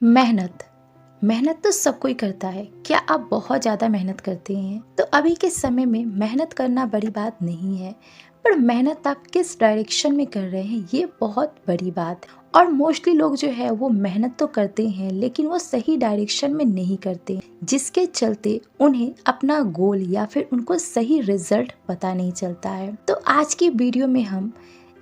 मेहनत मेहनत तो सब कोई करता है। क्या आप बहुत ज़्यादा मेहनत करते हैं? तो अभी के समय में मेहनत करना बड़ी बात नहीं है, पर मेहनत आप किस डायरेक्शन में कर रहे हैं ये बहुत बड़ी बात है। और मोस्टली लोग जो है वो मेहनत तो करते हैं लेकिन वो सही डायरेक्शन में नहीं करते, जिसके चलते उन्हें अपना गोल या फिर उनको सही रिजल्ट पता नहीं चलता है। तो आज की वीडियो में हम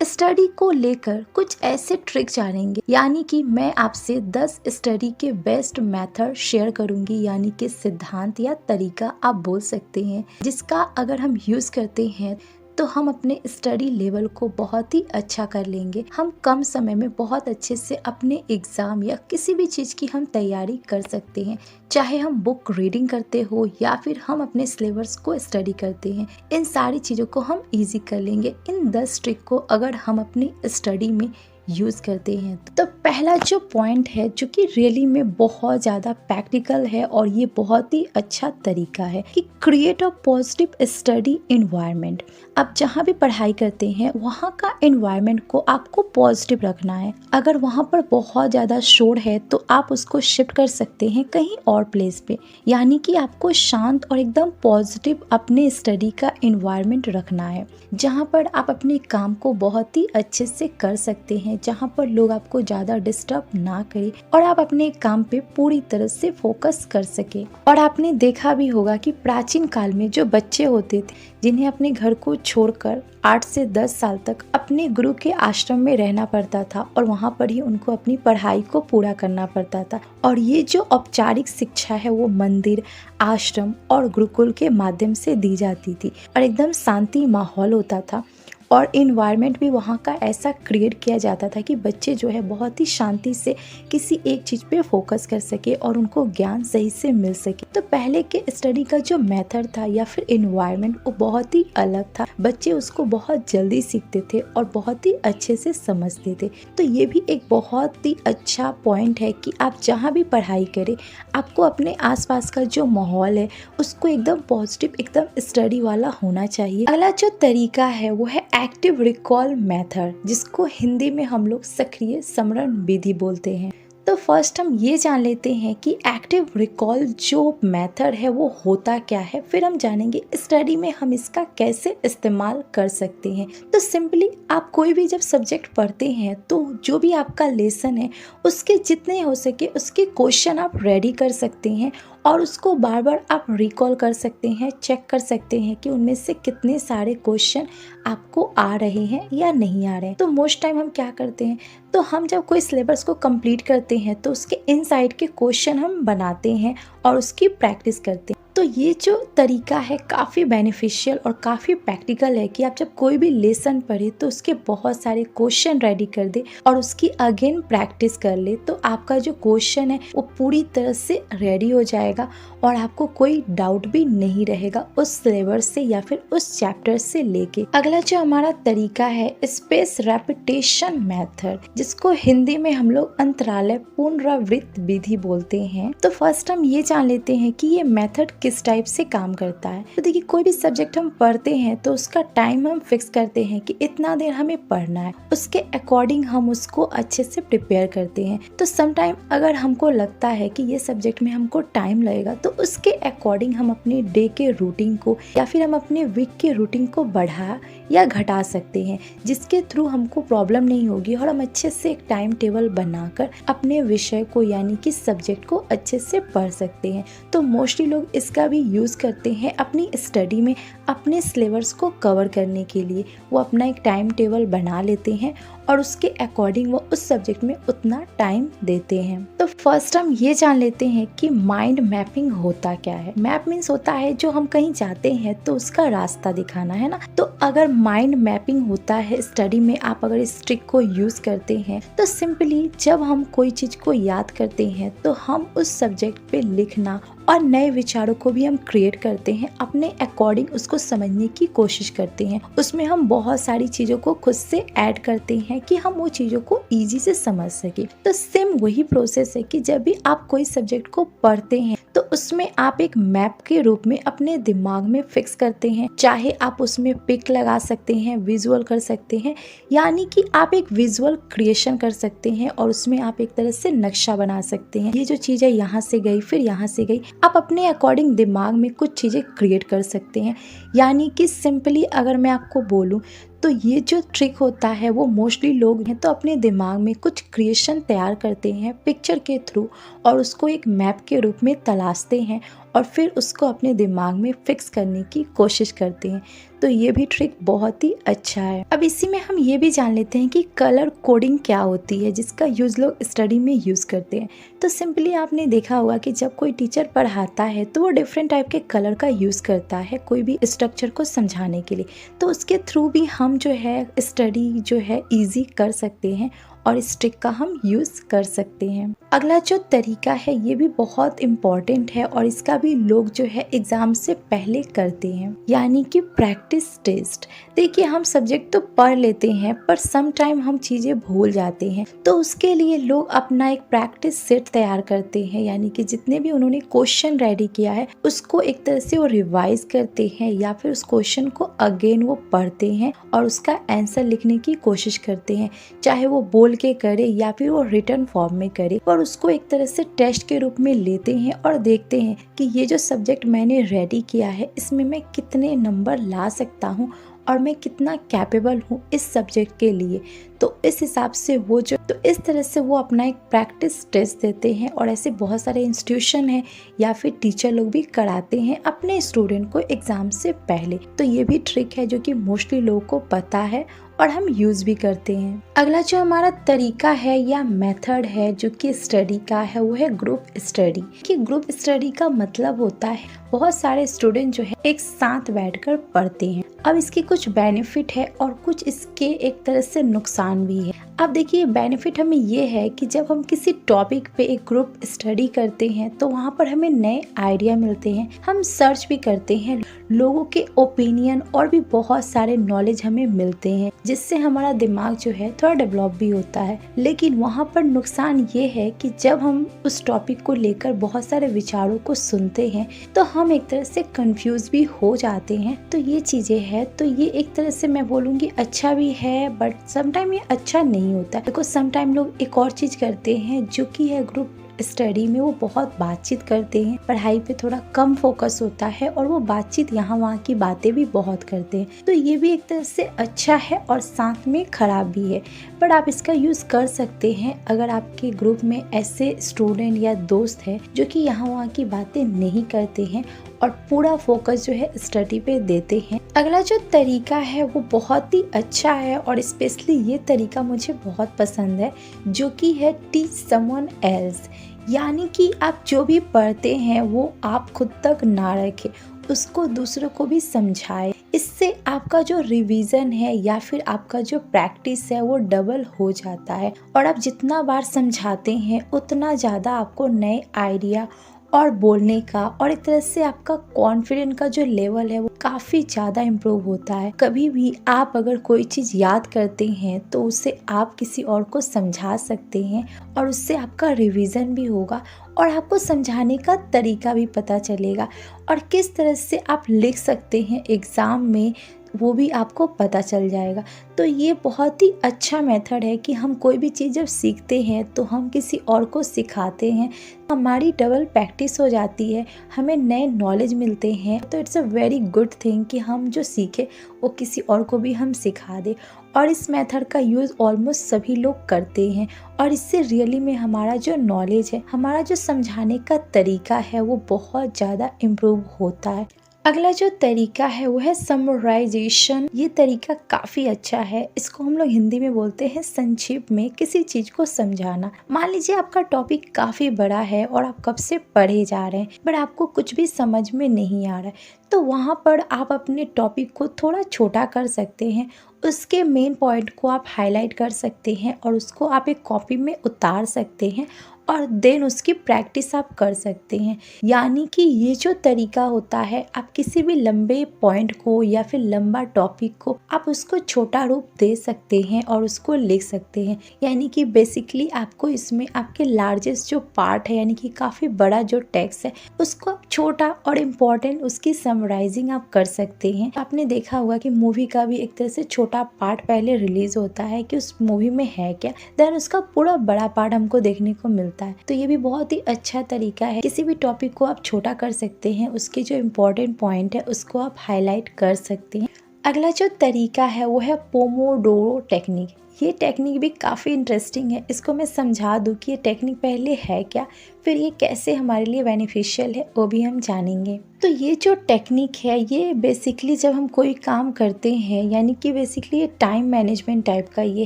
स्टडी को लेकर कुछ ऐसे ट्रिक जानेंगे, यानी कि मैं आपसे 10 स्टडी के बेस्ट मेथड शेयर करूंगी, यानी कि सिद्धांत या तरीका आप बोल सकते हैं, जिसका अगर हम यूज करते हैं तो हम अपने स्टडी लेवल को बहुत ही अच्छा कर लेंगे। हम कम समय में बहुत अच्छे से अपने एग्जाम या किसी भी चीज़ की हम तैयारी कर सकते हैं, चाहे हम बुक रीडिंग करते हो या फिर हम अपने सिलेबस को स्टडी करते हैं। इन सारी चीज़ों को हम इजी कर लेंगे इन 10 ट्रिक को अगर हम अपनी स्टडी में यूज़ करते हैं। तो पहला जो पॉइंट है जो कि रियली में बहुत ज़्यादा प्रैक्टिकल है और ये बहुत ही अच्छा तरीका है कि create a positive study environment. आप जहाँ भी पढ़ाई करते हैं वहाँ का एनवायरनमेंट को आपको पॉजिटिव रखना है। अगर वहाँ पर बहुत ज़्यादा शोर है तो आप उसको शिफ्ट कर सकते हैं कहीं और प्लेस पे, यानी कि आपको शांत और एकदम पॉजिटिव अपने स्टडी का एनवायरनमेंट रखना है, जहाँ पर आप अपने काम को बहुत ही अच्छे से कर सकते हैं, जहाँ पर लोग आपको ज़्यादा डिस्टर्ब ना करें और आप अपने काम पे पूरी तरह से फोकस कर सके। और आपने देखा भी होगा कि प्राचीन काल में जो बच्चे होते थे जिन्हें अपने घर को छोड़कर 8 से 10 साल तक अपने गुरु के आश्रम में रहना पड़ता था और वहाँ पर ही उनको अपनी पढ़ाई को पूरा करना पड़ता था। और ये जो औपचारिक शिक्षा है वो मंदिर, आश्रम और गुरुकुल के माध्यम से दी जाती थी और एकदम शांति माहौल होता था। और इन्वायरमेंट भी वहाँ का ऐसा क्रिएट किया जाता था कि बच्चे जो है बहुत ही शांति से किसी एक चीज़ पे फोकस कर सके और उनको ज्ञान सही से मिल सके। तो पहले के स्टडी का जो मेथड था या फिर इन्वायरमेंट वो बहुत ही अलग था। बच्चे उसको बहुत जल्दी सीखते थे और बहुत ही अच्छे से समझते थे। तो ये भी एक बहुत ही अच्छा पॉइंट है कि आप जहाँ भी पढ़ाई करें आपको अपने आसपास का जो माहौल है उसको एकदम पॉजिटिव, एकदम स्टडी वाला होना चाहिए। अगला जो तरीका है वो है एक्टिव रिकॉल मेथड, जिसको हिंदी में हम लोग सक्रिय स्मरण विधि बोलते हैं। तो फर्स्ट हम ये जान लेते हैं कि एक्टिव रिकॉल जो मेथड है वो होता क्या है, फिर हम जानेंगे स्टडी में हम इसका कैसे इस्तेमाल कर सकते हैं। तो सिंपली आप कोई भी जब सब्जेक्ट पढ़ते हैं तो जो भी आपका लेसन है उसके जितने हो सके उसके क्वेश्चन आप रेडी कर सकते हैं और उसको बार बार आप रिकॉल कर सकते हैं, चेक कर सकते हैं कि उनमें से कितने सारे क्वेश्चन आपको आ रहे हैं या नहीं आ रहे हैं। तो मोस्ट टाइम हम क्या करते हैं, तो हम जब कोई सिलेबस को कंप्लीट करते हैं तो उसके इनसाइड के क्वेश्चन हम बनाते हैं और उसकी प्रैक्टिस करते हैं। तो ये जो तरीका है काफ़ी बेनिफिशियल और काफ़ी प्रैक्टिकल है कि आप जब कोई भी लेसन पढ़े तो उसके बहुत सारे क्वेश्चन रेडी कर दे और उसकी अगेन प्रैक्टिस कर ले, तो आपका जो क्वेश्चन है वो पूरी तरह से रेडी हो जाएगा और आपको कोई डाउट भी नहीं रहेगा उस सिलेबस से या फिर उस चैप्टर से लेके। अगला जो हमारा तरीका है स्पेस रेपिटेशन मेथड, जिसको हिंदी में हम लोग अंतरालय पुनरावृत्त विधि बोलते हैं। तो फर्स्ट हम ये जान लेते हैं कि ये मेथड किस टाइप से काम करता है। तो देखिए, कोई भी सब्जेक्ट हम पढ़ते हैं तो उसका टाइम हम फिक्स करते हैं कि इतना देर हमें पढ़ना है, उसके अकॉर्डिंग हम उसको अच्छे से प्रिपेयर करते हैं। तो सम टाइम अगर हमको लगता है कि ये सब्जेक्ट में हमको टाइम लगेगा तो उसके अकॉर्डिंग हम अपने डे के रूटीन को या फिर हम अपने वीक के रूटीन को बढ़ा या घटा सकते हैं, जिसके थ्रू हमको प्रॉब्लम नहीं होगी और हम अच्छे से एक टाइम टेबल बनाकर अपने विषय को यानी कि सब्जेक्ट को अच्छे से पढ़ सकते हैं। तो मोस्टली लोग इसका भी यूज़ करते हैं अपनी स्टडी में अपने सिलेबस को कवर करने के लिए। वो अपना एक टाइम टेबल बना लेते हैं और उसके अकॉर्डिंग वो उस सब्जेक्ट में उतना टाइम देते हैं। तो फर्स्ट हम ये जान लेते हैं कि माइंड मैपिंग होता क्या है। मैप मीन्स होता है जो हम कहीं जाते हैं तो उसका रास्ता दिखाना, है ना। तो अगर माइंड मैपिंग होता है स्टडी में, आप अगर इस ट्रिक को यूज करते हैं तो सिंपली जब हम कोई चीज को याद करते हैं तो हम उस सब्जेक्ट पे लिखना और नए विचारों को भी हम क्रिएट करते हैं, अपने अकॉर्डिंग उसको समझने की कोशिश करते हैं। उसमें हम बहुत सारी चीज़ों को खुद से ऐड करते हैं हैं कि हम वो चीज़ों को ईजी से समझ सकें। तो सेम वही प्रोसेस है कि जब भी आप कोई सब्जेक्ट को पढ़ते हैं तो उसमें आप एक मैप के रूप में अपने दिमाग में फिक्स करते हैं। चाहे आप उसमें पिक लगा सकते हैं, विजुअल कर सकते हैं, यानी कि आप एक विजुअल क्रिएशन कर सकते हैं और उसमें आप एक तरह से नक्शा बना सकते हैं। ये जो चीज़ें यहाँ से गई फिर यहाँ से गई, आप अपने अकॉर्डिंग दिमाग में कुछ चीज़ें क्रिएट कर सकते हैं। यानी कि सिंपली अगर मैं आपको बोलूँ तो ये जो ट्रिक होता है वो मोस्टली लोग हैं तो अपने दिमाग में कुछ क्रिएशन तैयार करते हैं पिक्चर के थ्रू और उसको एक मैप के रूप में तलाशते हैं और फिर उसको अपने दिमाग में फिक्स करने की कोशिश करते हैं। तो ये भी ट्रिक बहुत ही अच्छा है। अब इसी में हम ये भी जान लेते हैं कि कलर कोडिंग क्या होती है, जिसका यूज़ लोग स्टडी में यूज़ करते हैं। तो सिंपली आपने देखा होगा कि जब कोई टीचर पढ़ाता है तो वो डिफरेंट टाइप के कलर का यूज़ करता है कोई भी स्ट्रक्चर को समझाने के लिए। तो उसके थ्रू भी हम जो है स्टडी जो है ईजी कर सकते हैं और इस ट्रिक का हम यूज़ कर सकते हैं। अगला जो तरीका है ये भी बहुत इम्पॉर्टेंट है और इसका भी लोग जो है एग्ज़ाम से पहले करते हैं, यानी कि प्रैक्टिस टेस्ट। देखिए हम सब्जेक्ट तो पढ़ लेते हैं पर सम टाइम हम चीज़ें भूल जाते हैं, तो उसके लिए लोग अपना एक प्रैक्टिस सेट तैयार करते हैं, यानी कि जितने भी उन्होंने क्वेश्चन रेडी किया है उसको एक तरह से वो रिवाइज करते हैं या फिर उस क्वेश्चन को अगेन वो पढ़ते हैं और उसका आंसर लिखने की कोशिश करते हैं, चाहे वो बोल के करे या फिर वो रिटर्न फॉर्म में करे, और उसको एक तरह से टेस्ट के रूप में लेते हैं और देखते हैं कि ये जो सब्जेक्ट मैंने रेडी किया है इसमें मैं कितने नंबर ला सकता हूँ और मैं कितना कैपेबल हूँ इस सब्जेक्ट के लिए। तो इस हिसाब से वो जो तो इस तरह से वो अपना एक प्रैक्टिस टेस्ट देते हैं और ऐसे बहुत सारे इंस्टीट्यूशन हैं या फिर टीचर लोग भी कराते हैं अपने स्टूडेंट को एग्ज़ाम से पहले। तो ये भी ट्रिक है जो कि मोस्टली लोगों को पता है और हम यूज़ भी करते हैं। अगला जो हमारा तरीका है या मेथड है जो कि स्टडी का है वो है ग्रुप स्टडी। कि ग्रुप स्टडी का मतलब होता है बहुत सारे स्टूडेंट जो है एक साथ बैठकर पढ़ते हैं। अब इसकी कुछ बेनिफिट है और कुछ इसके एक तरह से नुकसान भी है। अब देखिए बेनिफिट हमें ये है कि जब हम किसी टॉपिक पे एक ग्रुप स्टडी करते हैं तो वहाँ पर हमें नए आइडिया मिलते हैं, हम सर्च भी करते हैं, लोगों के ओपिनियन और भी बहुत सारे नॉलेज हमें मिलते हैं, जिससे हमारा दिमाग जो है थोड़ा डेवलप भी होता है। लेकिन वहाँ पर नुकसान ये है कि जब हम उस टॉपिक को लेकर बहुत सारे विचारों को सुनते हैं तो हम एक तरह से कंफ्यूज भी हो जाते हैं। तो ये चीज़ें हैं, तो ये एक तरह से मैं बोलूँगी अच्छा भी है बट समटाइम ये अच्छा नहीं होता। देखो समटाइम लोग एक और चीज़ करते हैं जो कि है ग्रुप स्टडी में वो बहुत बातचीत करते हैं, पढ़ाई पे थोड़ा कम फोकस होता है और वो बातचीत यहाँ वहाँ की बातें भी बहुत करते हैं। तो ये भी एक तरह से अच्छा है और साथ में खराब भी है, बट आप इसका यूज़ कर सकते हैं अगर आपके ग्रुप में ऐसे स्टूडेंट या दोस्त है जो कि यहाँ वहाँ की बातें नहीं करते हैं और पूरा फोकस जो है स्टडी पे देते हैं। अगला जो तरीका है वो बहुत ही अच्छा है और स्पेशली ये तरीका मुझे बहुत पसंद है जो कि है टीच समवन एल्स। यानी कि आप जो भी पढ़ते हैं वो आप खुद तक ना रखें, उसको दूसरों को भी समझाएं। इससे आपका जो रिवीजन है या फिर आपका जो प्रैक्टिस है वो डबल हो जाता है और आप जितना बार समझाते हैं उतना ज़्यादा आपको नए आइडिया और बोलने का और एक तरह से आपका कॉन्फिडेंस का जो लेवल है वो काफ़ी ज़्यादा इम्प्रूव होता है। कभी भी आप अगर कोई चीज़ याद करते हैं तो उसे आप किसी और को समझा सकते हैं और उससे आपका रिवीजन भी होगा और आपको समझाने का तरीका भी पता चलेगा और किस तरह से आप लिख सकते हैं एग्ज़ाम में वो भी आपको पता चल जाएगा। तो ये बहुत ही अच्छा मेथड है कि हम कोई भी चीज़ जब सीखते हैं तो हम किसी और को सिखाते हैं, हमारी डबल प्रैक्टिस हो जाती है, हमें नए नॉलेज मिलते हैं। तो it's a very good thing कि हम जो सीखे वो किसी और को भी हम सिखा दें और इस मेथड का यूज़ ऑलमोस्ट सभी लोग करते हैं और इससे रियली में हमारा जो नॉलेज है, हमारा जो समझाने का तरीका है वो बहुत ज़्यादा इम्प्रूव होता है। अगला जो तरीका है वो है समराइजेशन। ये तरीका काफ़ी अच्छा है, इसको हम लोग हिंदी में बोलते हैं संक्षेप में किसी चीज़ को समझाना। मान लीजिए आपका टॉपिक काफ़ी बड़ा है और आप कब से पढ़े जा रहे हैं बट आपको कुछ भी समझ में नहीं आ रहा है, तो वहाँ पर आप अपने टॉपिक को थोड़ा छोटा कर सकते हैं, उसके मेन पॉइंट को आप हाईलाइट कर सकते हैं और उसको आप एक कॉपी में उतार सकते हैं और देन उसकी प्रैक्टिस आप कर सकते हैं। यानी कि ये जो तरीका होता है, आप किसी भी लंबे पॉइंट को या फिर लंबा टॉपिक को आप उसको छोटा रूप दे सकते हैं और उसको लिख सकते हैं। यानी कि बेसिकली आपको इसमें आपके लार्जेस्ट जो पार्ट है, यानी कि काफ़ी बड़ा जो टेक्स्ट है, उसको आप छोटा और इम्पॉर्टेंट उसकी समराइजिंग आप कर सकते हैं। आपने देखा होगा कि मूवी का भी एक तरह से छोटा पार्ट पहले रिलीज होता है कि उस मूवी में है क्या, देन उसका पूरा बड़ा पार्ट हमको देखने को मिलता है। तो ये भी बहुत ही अच्छा तरीका है। किसी भी टॉपिक को आप छोटा कर सकते हैं, उसके जो इम्पोर्टेंट पॉइंट है उसको आप हाईलाइट कर सकते हैं। अगला जो तरीका है वो है पोमोडोरो टेक्निक। ये टेक्निक भी काफ़ी इंटरेस्टिंग है। इसको मैं समझा दूँ कि ये टेक्निक पहले है क्या, फिर ये कैसे हमारे लिए बेनिफिशियल है, वो भी हम जानेंगे। तो ये जो टेक्निक है, ये बेसिकली जब हम कोई काम करते हैं, यानी कि बेसिकली ये टाइम मैनेजमेंट टाइप का ये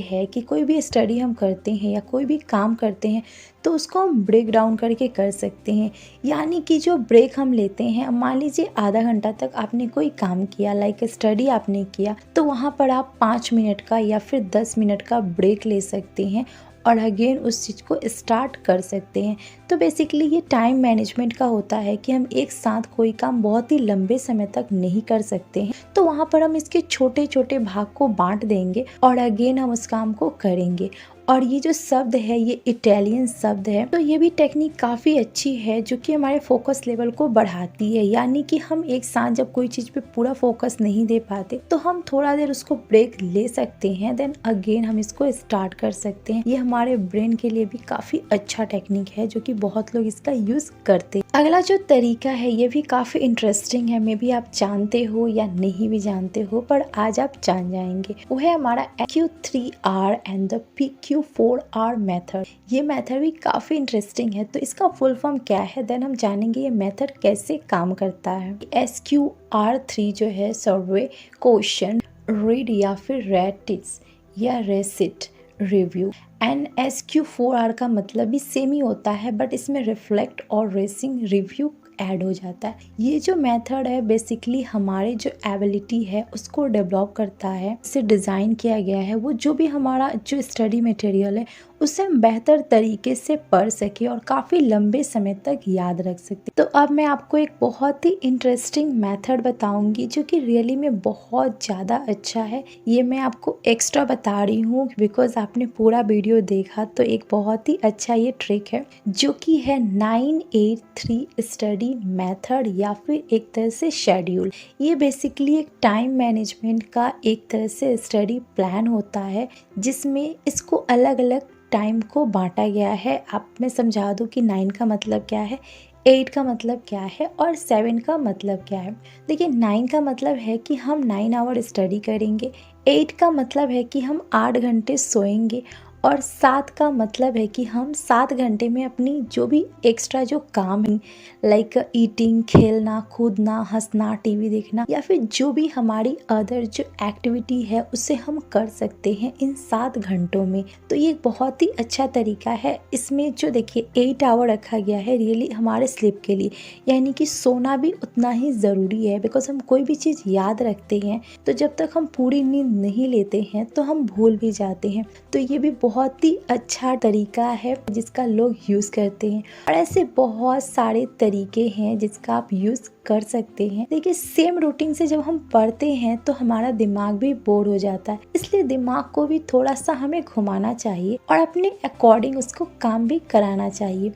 है कि कोई भी स्टडी हम करते हैं या कोई भी काम करते हैं तो उसको हम ब्रेक डाउन करके कर सकते हैं। यानी कि जो ब्रेक हम लेते हैं, मान लीजिए आधा घंटा तक आपने कोई काम किया, लाइक स्टडी आपने किया, तो वहाँ पर आप 5 मिनट का या फिर 10 मिनट का ब्रेक ले सकते हैं और अगेन उस चीज़ को स्टार्ट कर सकते हैं। तो बेसिकली ये टाइम मैनेजमेंट का होता है कि हम एक साथ कोई काम बहुत ही लंबे समय तक नहीं कर सकते हैं, तो वहाँ पर हम इसके छोटे छोटे भाग को बांट देंगे और अगेन हम उस काम को करेंगे। और ये जो शब्द है ये इटालियन शब्द है, तो ये भी टेक्निक काफ़ी अच्छी है जो कि हमारे फोकस लेवल को बढ़ाती है। यानी कि हम एक साथ जब कोई चीज़ पे पूरा फोकस नहीं दे पाते तो हम थोड़ा देर उसको ब्रेक ले सकते हैं, देन अगेन हम इसको स्टार्ट कर सकते हैं। ये हमारे ब्रेन के लिए भी काफ़ी अच्छा टेक्निक है जो कि बहुत लोग इसका यूज़ करते हैं। अगला जो तरीका है ये भी काफ़ी इंटरेस्टिंग है, मे बी आप जानते हो या नहीं भी जानते हो, पर आज आप जान जाएंगे। वो है हमारा PQ3R and the PQ4R method. ये मेथड भी काफ़ी इंटरेस्टिंग है। तो इसका फुल फॉर्म क्या है, देन हम जानेंगे ये मेथड कैसे काम करता है। SQR3 जो है सर्वे, क्वेश्चन, रीड या फिर रेटिस या रेसिट, रिव्यू, एंड SQ4R का मतलब भी सेम ही होता है, बट इसमें रिफ्लेक्ट और रेसिंग रिव्यू ऐड हो जाता है। ये जो मेथड है बेसिकली हमारे जो एबिलिटी है उसको डेवलप करता है। इसे डिज़ाइन किया गया है वो जो भी हमारा जो स्टडी मटेरियल है उसे हम बेहतर तरीके से पढ़ सके और काफ़ी लंबे समय तक याद रख सकते। तो अब मैं आपको एक बहुत ही इंटरेस्टिंग मेथड बताऊंगी जो कि रियली में बहुत ज़्यादा अच्छा है। ये मैं आपको एक्स्ट्रा बता रही हूँ बिकॉज आपने पूरा वीडियो देखा, तो एक बहुत ही अच्छा ये ट्रिक है जो कि है 983 स्टडी मेथड या फिर एक तरह से शेड्यूल। ये बेसिकली एक टाइम मैनेजमेंट का एक तरह से स्टडी प्लान होता है जिसमें इसको अलग अलग टाइम को बांटा गया है। आप मैं समझा दूँ कि 9 का मतलब क्या है, 8 का मतलब क्या है और 7 का मतलब क्या है। देखिए 9 का मतलब है कि हम 9 आवर स्टडी करेंगे, 8 का मतलब है कि हम 8 घंटे सोएंगे और 7 का मतलब है कि हम 7 घंटे में अपनी जो भी एक्स्ट्रा जो काम है, लाइक ईटिंग, खेलना, कूदना, हंसना, टीवी देखना या फिर जो भी हमारी अदर जो एक्टिविटी है उसे हम कर सकते हैं इन 7 घंटों में। तो ये बहुत ही अच्छा तरीका है। इसमें जो देखिए 8 आवर रखा गया है रियली हमारे स्लीप के लिए, यानी कि सोना भी उतना ही ज़रूरी है बिकॉज हम कोई भी चीज़ याद रखते हैं तो जब तक हम पूरी नींद नहीं लेते हैं तो हम भूल भी जाते हैं। तो ये भी बहुत ही अच्छा तरीका है जिसका लोग यूज़ करते हैं और ऐसे बहुत सारे तरीके हैं जिसका आप यूज़ कर सकते हैं। देखिए सेम रूटीन से जब हम पढ़ते हैं तो हमारा दिमाग भी बोर हो जाता है, इसलिए दिमाग को भी थोड़ा सा हमें घुमाना चाहिए और अपने अकॉर्डिंग उसको काम भी कराना चाहिए।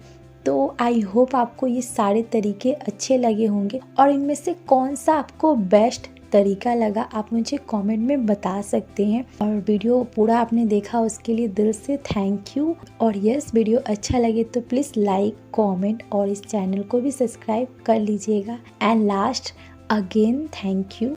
तो आई होप आपको ये सारे तरीके अच्छे लगे होंगे और इनमें से कौन सा आपको बेस्ट तरीका लगा आप मुझे कमेंट में बता सकते हैं। और वीडियो पूरा आपने देखा उसके लिए दिल से थैंक यू। और यस, वीडियो अच्छा लगे तो प्लीज़ लाइक, कमेंट और इस चैनल को भी सब्सक्राइब कर लीजिएगा। And last again thank you.